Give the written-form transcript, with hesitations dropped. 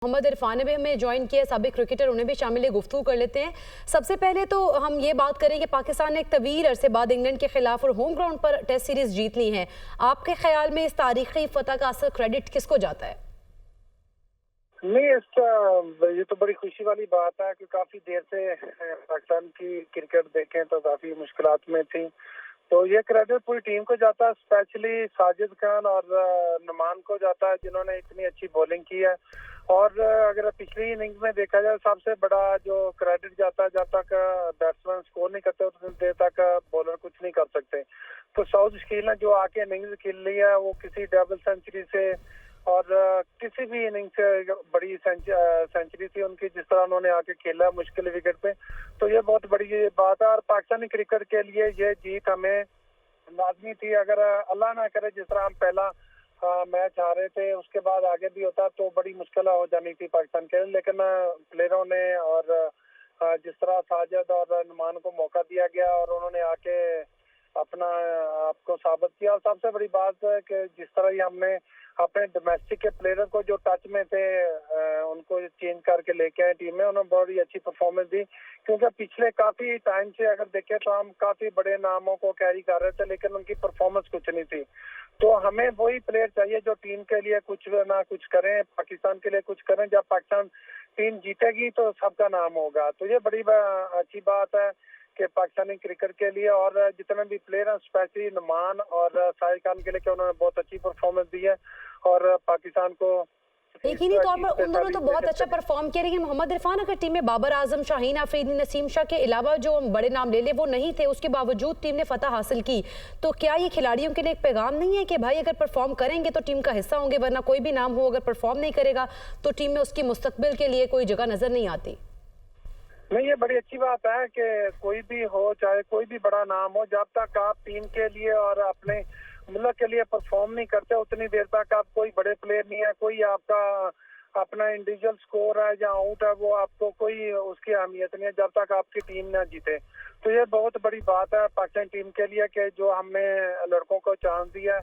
मोहम्मद इरफान ने भी हमें ज्वाइन किया, साबिक क्रिकेटर, उन्हें भी शामिल है, गुफ्तगू कर लेते हैं। सबसे पहले तो हम ये बात करें कि पाकिस्तान ने एक तवील अरसे बाद इंग्लैंड के खिलाफ और होम ग्राउंड पर टेस्ट सीरीज जीत ली है। आपके ख्याल में इस तारीखी फतह का असर क्रेडिट किसको जाता है? नहीं, ये तो बड़ी खुशी वाली बात है कि काफी देर से पाकिस्तान की क्रिकेट देखें तो काफी मुश्किलात में थी। तो ये क्रेडिट पूरी टीम को जाता है, स्पेशली साजिद खान और नुमान को जाता है, जिन्होंने इतनी अच्छी बॉलिंग की है। और अगर पिछली इनिंग्स में देखा जाए, सबसे बड़ा जो क्रेडिट जाता है, जब तक बैट्समैन स्कोर नहीं करते उतनी देर तक बॉलर कुछ नहीं कर सकते। तो साउथ स्किल ने जो आके इनिंग्स खेल ली है, वो किसी डबल सेंचुरी से और किसी भी इनिंग से बड़ी सेंचुरी थी उनकी, जिस तरह उन्होंने आके खेला मुश्किल विकेट पे। तो ये बहुत बड़ी बात है और पाकिस्तानी क्रिकेट के लिए ये जीत हमें लाजमी थी। अगर अल्लाह ना करे जिस तरह हम पहला मैच हारे थे, उसके बाद आगे भी होता तो बड़ी मुश्किल हो जानी थी पाकिस्तान के लिए। लेकिन प्लेयरों ने और जिस तरह साजिद और नुमान को मौका दिया गया और उन्होंने आके अपना आपको साबित किया। और सबसे बड़ी बात है कि जिस तरह ही हमने अपने डोमेस्टिक के प्लेयर को जो टच में थे उनको चेंज करके लेके आए टीम में, उन्होंने बड़ी अच्छी परफॉर्मेंस दी। क्योंकि पिछले काफी टाइम से अगर देखें तो हम काफी बड़े नामों को कैरी कर रहे थे, लेकिन उनकी परफॉर्मेंस कुछ नहीं थी। तो हमें वही प्लेयर चाहिए जो टीम के लिए कुछ ना कुछ करें, पाकिस्तान के लिए कुछ करें। जब पाकिस्तान टीम जीतेगी तो सबका नाम होगा। तो ये बड़ी अच्छी बात है कि पाकिस्तानी क्रिकेट के लिए और जितने भी प्लेयर हैं, स्पेशली नुमान और साहिद खान के लिए, कि उन्होंने बहुत अच्छी परफॉर्मेंस दी है और पाकिस्तान को यकीनी तौर पर उन दोनों तो बहुत अच्छा परफॉर्म किया। लेकिन मोहम्मद इरफान, अगर टीम में बाबर आजम, शाहीन अफरीदी, नसीम शाह के अलावा जो बड़े नाम ले ले वो नहीं थे, उसके बावजूद टीम ने फतह हासिल की, तो क्या ये खिलाड़ियों के लिए एक पैगाम नहीं है कि भाई अगर परफॉर्म करेंगे तो टीम का हिस्सा होंगे, वरना कोई भी नाम हो अगर परफॉर्म नहीं करेगा तो टीम में उसकी मुस्तकबिल के लिए कोई जगह नजर नहीं आती? नहीं, ये बड़ी अच्छी बात है कि कोई भी हो, चाहे कोई भी बड़ा नाम हो, जब तक आप टीम के लिए और अपने मुल्क के लिए परफॉर्म नहीं करते उतनी देर तक आप कोई बड़े प्लेयर नहीं है। कोई आपका अपना इंडिविजुअल स्कोर है या आउट है, वो आपको कोई उसकी अहमियत नहीं है जब तक आपकी टीम ना जीते। तो ये बहुत बड़ी बात है पाकिस्तान टीम के लिए कि जो हमने लड़कों को चांस दिया है।